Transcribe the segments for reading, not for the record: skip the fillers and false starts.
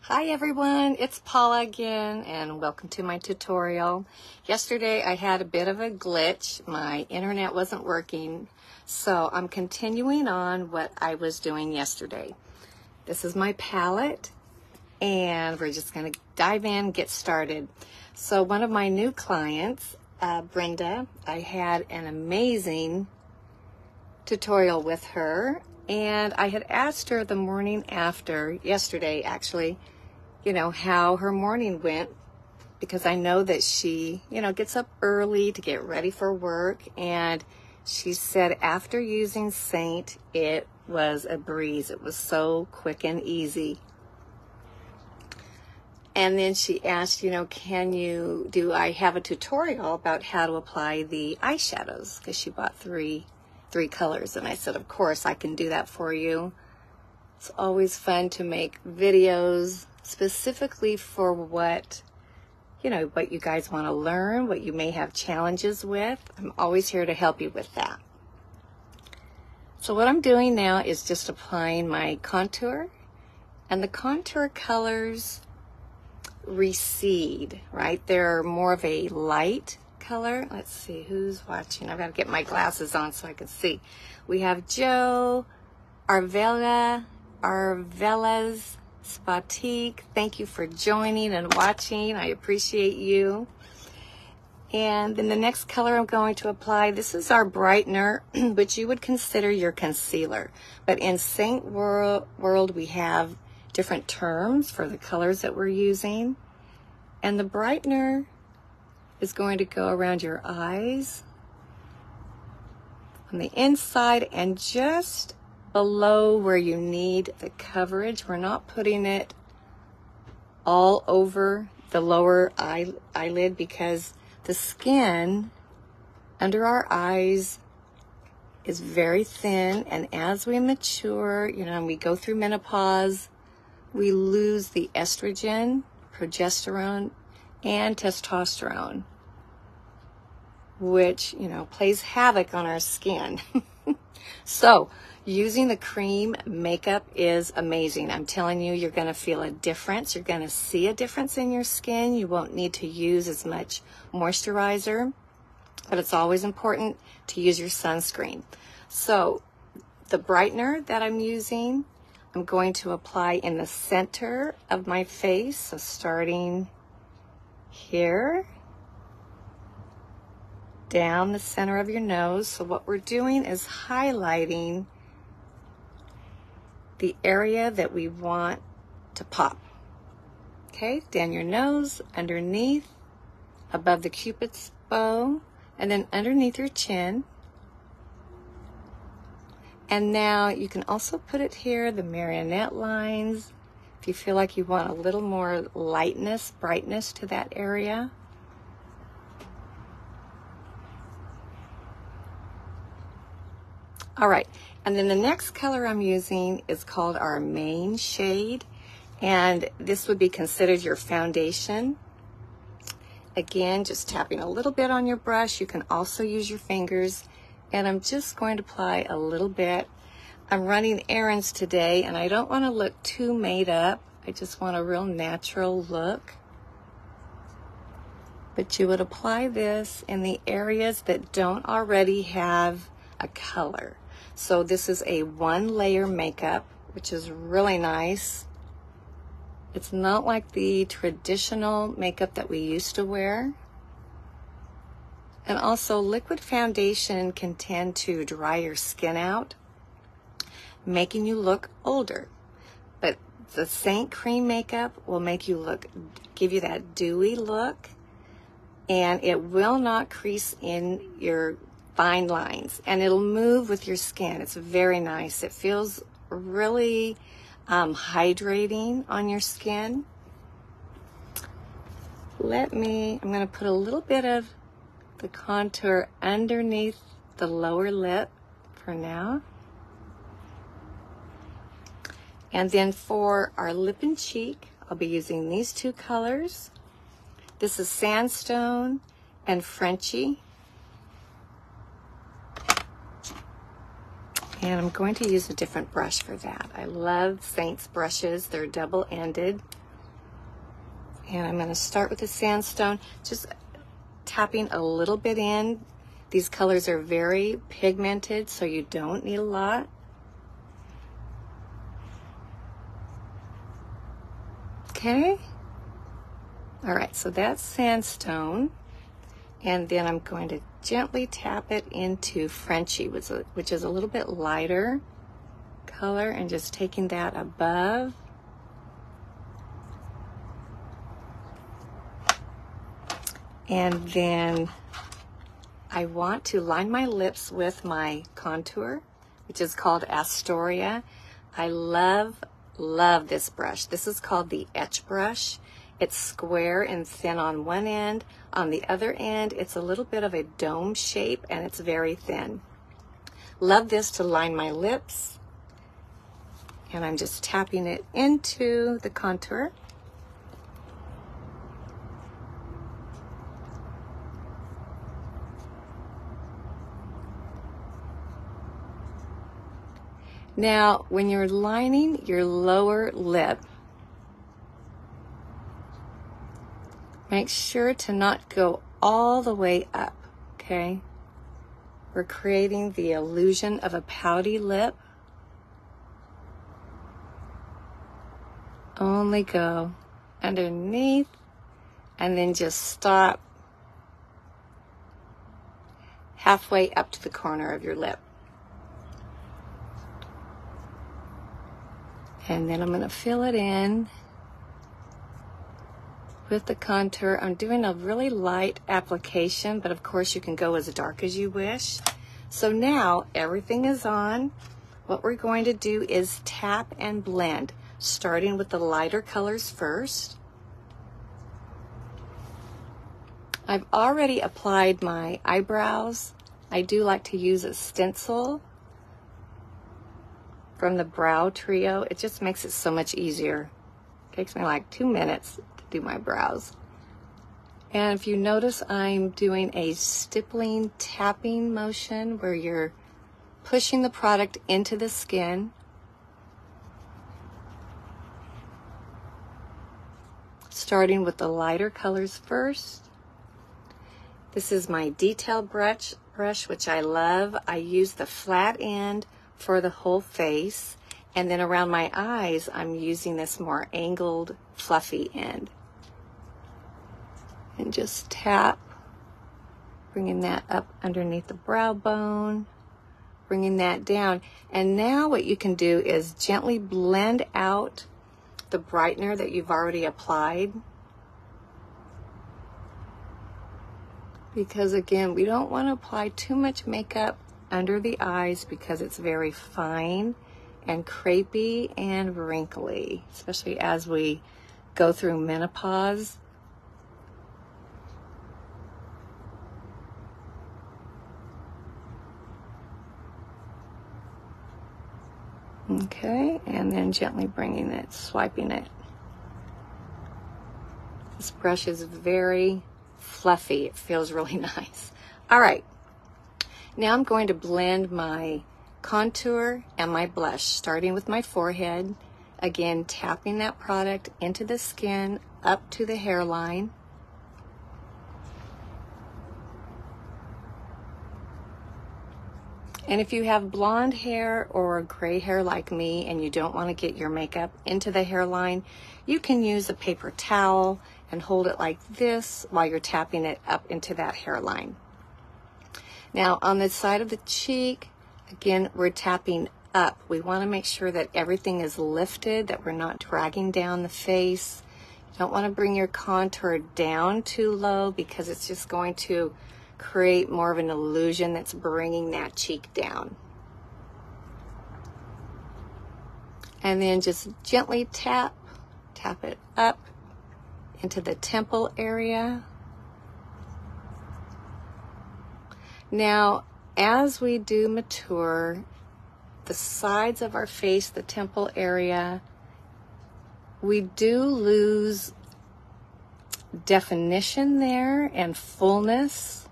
Hi everyone, it's Paula again and welcome to my tutorial. Yesterday I had a bit of a glitch. My internet wasn't working, so I'm continuing on what I was doing yesterday. This is my palette and we're just going to dive in, get started. So one of my new clients, Brenda, I had an amazing tutorial with her, and I had asked her the morning after, yesterday actually, how her morning went, because I know that she, gets up early to get ready for work. And she said after using Seint, it was a breeze. It was so quick and easy. And then she asked, do I have a tutorial about how to apply the eyeshadows? Because she bought three colors. And I said, of course, I can do that for you. It's always fun to make videos specifically for what you guys want to learn, what you may have challenges with. I'm always here to help you with that. So what I'm doing now is just applying my contour, and the contour colors recede, right? They're more of a light color. Let's see who's watching. I've got to get my glasses on so I can see. We have Joe, Arvella's Spatique. Thank you for joining and watching. I appreciate you. And then the next color I'm going to apply, this is our brightener, which you would consider your concealer. But in Seint world, we have different terms for the colors that we're using. And the brightener is going to go around your eyes, on the inside, and just below where you need the coverage. We're not putting it all over the lower eyelid because the skin under our eyes is very thin, and as we mature, and we go through menopause, we lose the estrogen, progesterone, and testosterone, which, plays havoc on our skin. So using the cream makeup is amazing. I'm telling you, you're going to feel a difference. You're going to see a difference in your skin. You won't need to use as much moisturizer, but it's always important to use your sunscreen. So the brightener that I'm using, I'm going to apply in the center of my face. So starting here, down the center of your nose. So what we're doing is highlighting the area that we want to pop. Okay, down your nose, underneath, above the Cupid's bow, and then underneath your chin. And now you can also put it here, the marionette lines, if you feel like you want a little more lightness, brightness to that area. All right, and then the next color I'm using is called our main shade, and this would be considered your foundation. Again, just tapping a little bit on your brush. You can also use your fingers, and I'm just going to apply a little bit. I'm running errands today, and I don't want to look too made up. I just want a real natural look. But you would apply this in the areas that don't already have a color. So this is a one-layer makeup, which is really nice. It's not like the traditional makeup that we used to wear. And also, liquid foundation can tend to dry your skin out, making you look older. But the Seint cream makeup will make you give you that dewy look, and it will not crease in your fine lines, and it'll move with your skin. It's very nice. It feels really hydrating on your skin. I'm going to put a little bit of the contour underneath the lower lip for now. And then for our lip and cheek, I'll be using these two colors. This is Sandstone and Frenchy. And I'm going to use a different brush for that. I love Seint's brushes. They're double-ended. And I'm going to start with the sandstone, just tapping a little bit in. These colors are very pigmented, so you don't need a lot. Okay. All right, so that's sandstone. And then I'm going to gently tap it into Frenchie, which is a little bit lighter color, and just taking that above. And then I want to line my lips with my contour, which is called Astoria. I love this brush. This is called the Etch brush. It's square and thin on one end. On the other end, it's a little bit of a dome shape, and it's very thin. Love this to line my lips. And I'm just tapping it into the contour. Now, when you're lining your lower lip, make sure to not go all the way up, okay? We're creating the illusion of a pouty lip. Only go underneath and then just stop halfway up to the corner of your lip. And then I'm going to fill it in with the contour. I'm doing a really light application, but of course you can go as dark as you wish. So now everything is on. What we're going to do is tap and blend, starting with the lighter colors first. I've already applied my eyebrows. I do like to use a stencil from the Brow Trio. It just makes it so much easier. It takes me like 2 minutes to do my brows. And if you notice, I'm doing a stippling tapping motion where you're pushing the product into the skin. Starting with the lighter colors first. This is my detail brush, which I love. I use the flat end for the whole face, and then around my eyes I'm using this more angled fluffy end, and just tap, bringing that up underneath the brow bone, bringing that down. And now what you can do is gently blend out the brightener that you've already applied, because again, we don't want to apply too much makeup under the eyes because it's very fine and crepey and wrinkly, especially as we go through menopause. Okay, and then gently bringing it, swiping it. This brush is very fluffy. It feels really nice. All right. Now I'm going to blend my contour and my blush, starting with my forehead. Again, tapping that product into the skin up to the hairline. And if you have blonde hair or gray hair like me and you don't want to get your makeup into the hairline, you can use a paper towel and hold it like this while you're tapping it up into that hairline. Now on the side of the cheek, again, we're tapping up. We want to make sure that everything is lifted, that we're not dragging down the face. You don't want to bring your contour down too low because it's just going to create more of an illusion that's bringing that cheek down. And then just gently tap it up into the temple area. Now, as we do mature, the sides of our face, the temple area, we do lose definition there and fullness.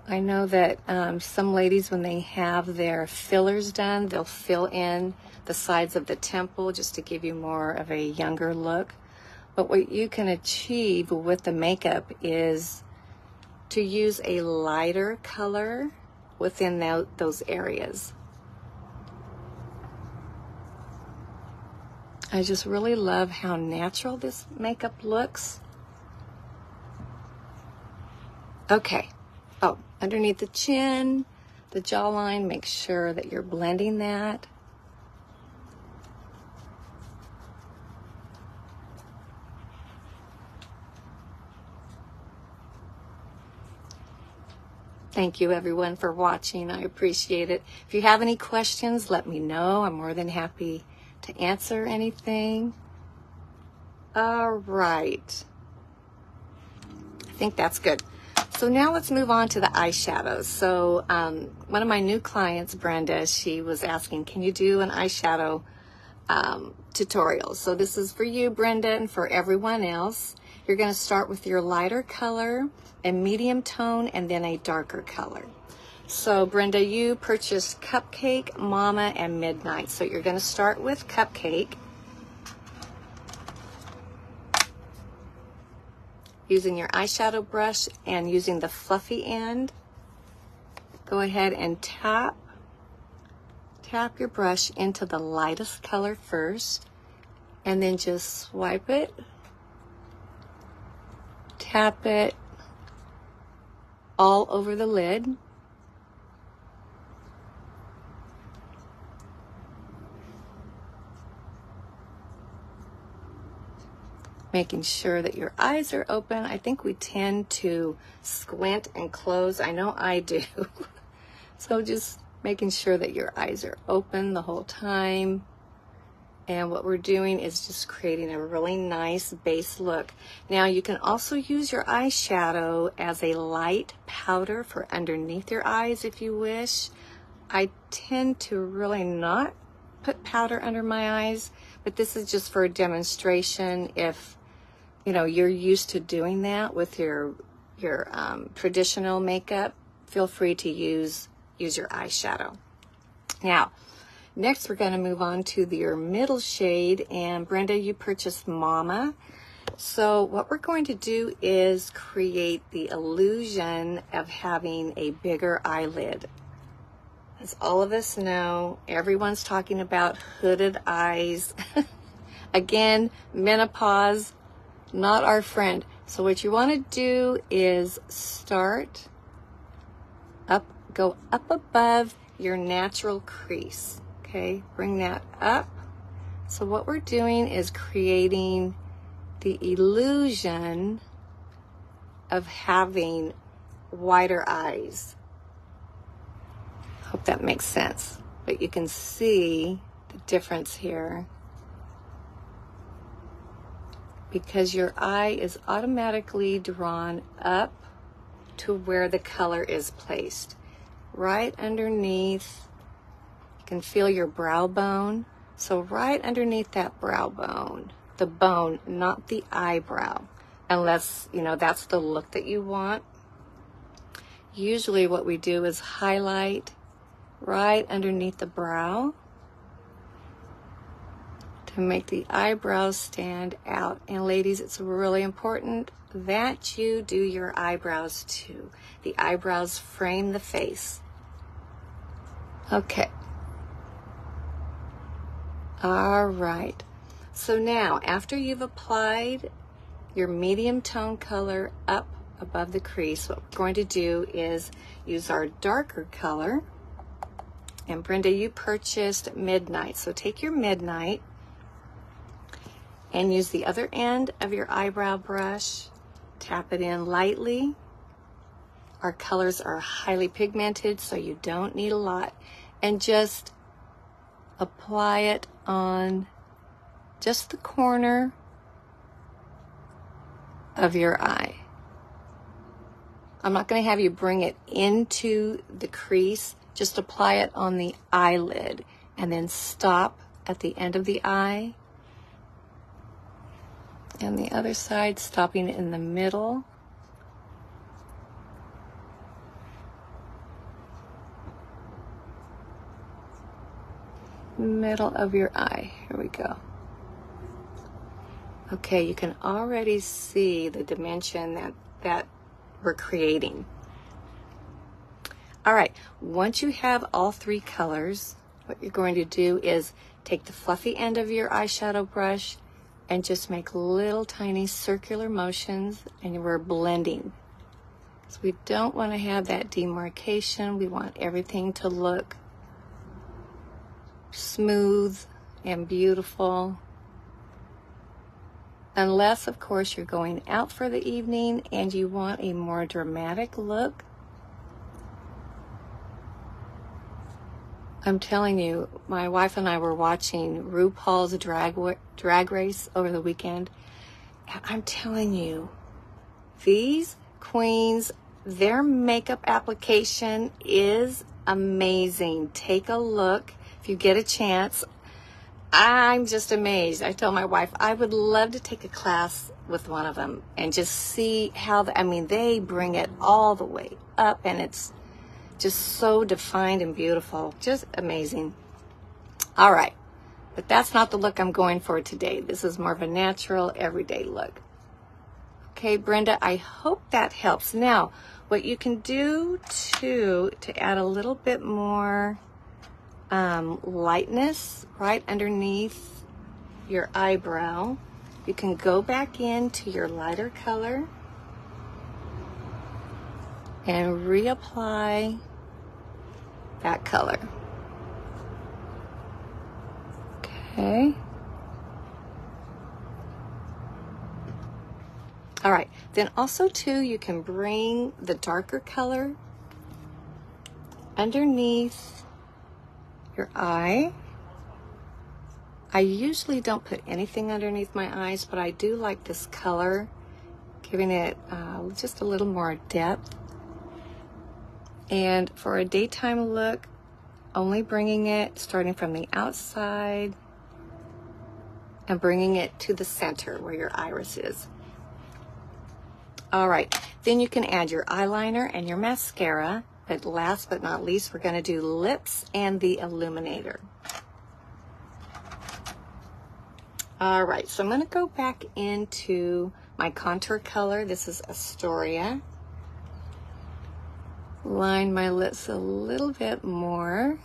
I know that some ladies, when they have their fillers done, they'll fill in the sides of the temple just to give you more of a younger look. But what you can achieve with the makeup is to use a lighter color within those areas. I just really love how natural this makeup looks. Okay. Oh, underneath the chin, the jawline, make sure that you're blending that. Thank you everyone for watching. I appreciate it. If you have any questions, let me know. I'm more than happy to answer anything. All right. I think that's good. So now let's move on to the eyeshadows. So one of my new clients, Brenda, she was asking, can you do an eyeshadow tutorial? So this is for you, Brenda, and for everyone else. You're going to start with your lighter color, a medium tone, and then a darker color. So Brenda, you purchased Cupcake, Mama, and Midnight. So you're going to start with Cupcake. Using your eyeshadow brush and using the fluffy end, go ahead and tap your brush into the lightest color first, and then just swipe it, tap it all over the lid. Making sure that your eyes are open. I think we tend to squint and close. I know I do. So just making sure that your eyes are open the whole time. And what we're doing is just creating a really nice base look. Now you can also use your eyeshadow as a light powder for underneath your eyes if you wish. I tend to really not put powder under my eyes, but this is just for a demonstration. If you know you're used to doing that with your traditional makeup, feel free to use your eyeshadow. Now, next we're going to move on to your middle shade, and Brenda, you purchased Mama. So what we're going to do is create the illusion of having a bigger eyelid. As all of us know, everyone's talking about hooded eyes. Again, menopause, not our friend. So what you want to do is start up, go up above your natural crease. Okay, bring that up. So what we're doing is creating the illusion of having wider eyes. Hope that makes sense. But you can see the difference here, because your eye is automatically drawn up to where the color is placed. Right underneath, you can feel your brow bone. So right underneath that brow bone, the bone, not the eyebrow, unless, you know, that's the look that you want. Usually what we do is highlight right underneath the brow to make the eyebrows stand out. And ladies, it's really important that you do your eyebrows too. The eyebrows frame the face. Okay. All right. So now, after you've applied your medium tone color up above the crease, what we're going to do is use our darker color. And Brenda, you purchased Midnight. So take your Midnight and use the other end of your eyebrow brush. Tap it in lightly. Our colors are highly pigmented, so you don't need a lot. And just apply it on just the corner of your eye. I'm not going to have you bring it into the crease. Just apply it on the eyelid and then stop at the end of the eye. And the other side, stopping in the middle. Middle of your eye. Here we go. Okay, you can already see the dimension that we're creating. All right, once you have all three colors, what you're going to do is take the fluffy end of your eyeshadow brush and just make little tiny circular motions, and we're blending. So we don't want to have that demarcation. We want everything to look smooth and beautiful. Unless, of course, you're going out for the evening and you want a more dramatic look. I'm telling you, my wife and I were watching RuPaul's Drag Race over the weekend. I'm telling you, these queens, their makeup application is amazing. Take a look if you get a chance. I'm just amazed. I told my wife I would love to take a class with one of them and just see how, they bring it all the way up, and it's just so defined and beautiful. Just amazing. All right, but that's not the look I'm going for today. This is more of a natural, everyday look. Okay, Brenda, I hope that helps. Now, what you can do too to add a little bit more lightness right underneath your eyebrow, you can go back into your lighter color and reapply that color. Okay. All right, then also too, you can bring the darker color underneath your eye. I usually don't put anything underneath my eyes, but I do like this color, giving it just a little more depth. And for a daytime look, only bringing it, starting from the outside and bringing it to the center where your iris is. All right, then you can add your eyeliner and your mascara. But last but not least, we're going to do lips and the illuminator. All right, so I'm going to go back into my contour color. This is Astoria. Line my lips a little bit more.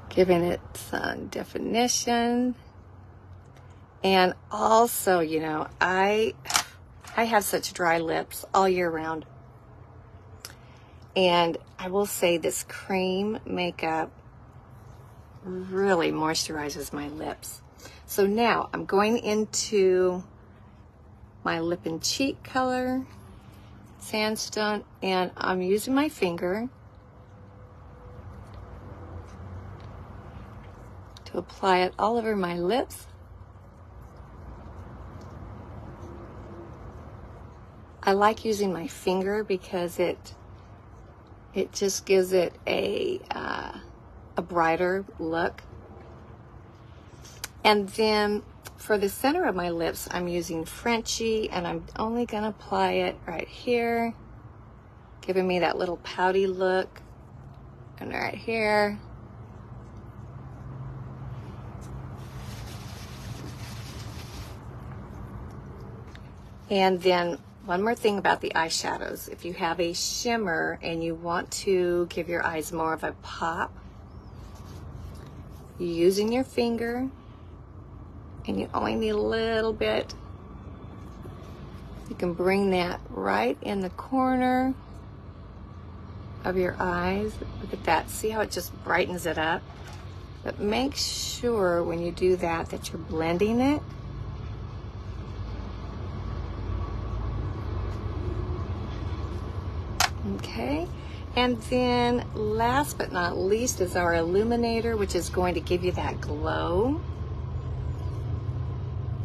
Giving it some definition. And also, you know, I have such dry lips all year round. And I will say this cream makeup really moisturizes my lips. So now I'm going into my lip and cheek color, Sandstone, and I'm using my finger to apply it all over my lips. I like using my finger because it just gives it a brighter look. And then for the center of my lips, I'm using Frenchie, and I'm only gonna apply it right here, giving me that little pouty look, and right here. And then one more thing about the eyeshadows. If you have a shimmer and you want to give your eyes more of a pop, using your finger, and you only need a little bit, you can bring that right in the corner of your eyes. Look at that. See how it just brightens it up? But make sure when you do that that you're blending it. Okay, and then last but not least is our illuminator, which is going to give you that glow.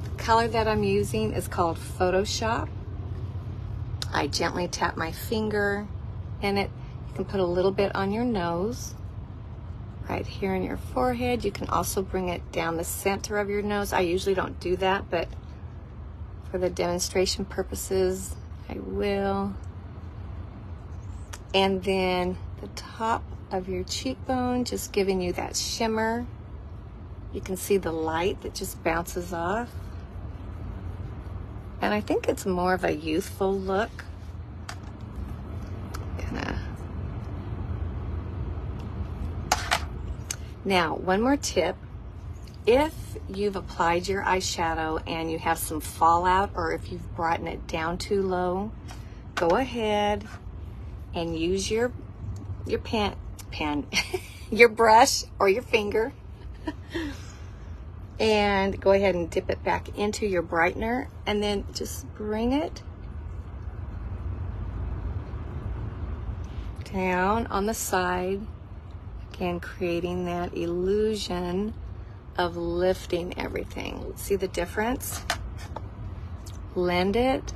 The color that I'm using is called Photoshop. I gently tap my finger in it. You can put a little bit on your nose, right here in your forehead. You can also bring it down the center of your nose. I usually don't do that, but for the demonstration purposes, I will. And then the top of your cheekbone, just giving you that shimmer. You can see the light that just bounces off. And I think it's more of a youthful look. Now, one more tip. If you've applied your eyeshadow and you have some fallout, or if you've brought it down too low, go ahead and use your your brush or your finger and go ahead and dip it back into your brightener, and then just bring it down on the side, again creating that illusion of lifting everything. See the difference? Blend it,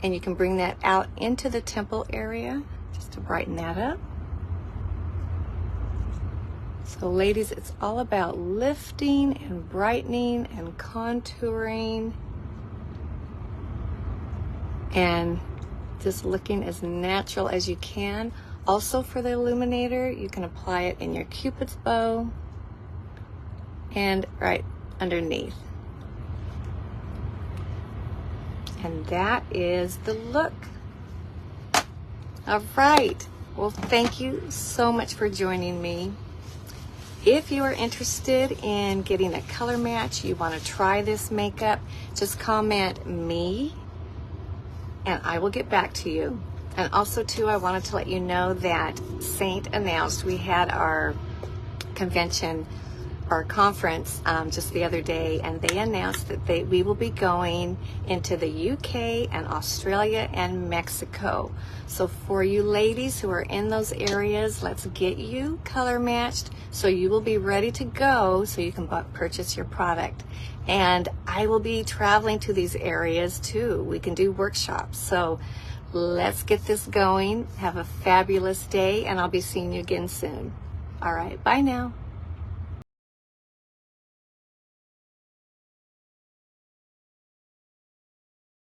and you can bring that out into the temple area just to brighten that up. So ladies, it's all about lifting and brightening and contouring and just looking as natural as you can. Also for the illuminator, you can apply it in your Cupid's bow and right underneath. And that is the look. All right. Well, thank you so much for joining me. If you are interested in getting a color match, you want to try this makeup, just comment me and I will get back to you. And also too, I wanted to let you know that Seint announced we had our convention, our conference just the other day, and they announced that we will be going into the UK and Australia and Mexico. So for you ladies who are in those areas, let's get you color matched so you will be ready to go so you can purchase your product. And I will be traveling to these areas too. We can do workshops. So let's get this going. Have a fabulous day, and I'll be seeing you again soon. All right, bye now.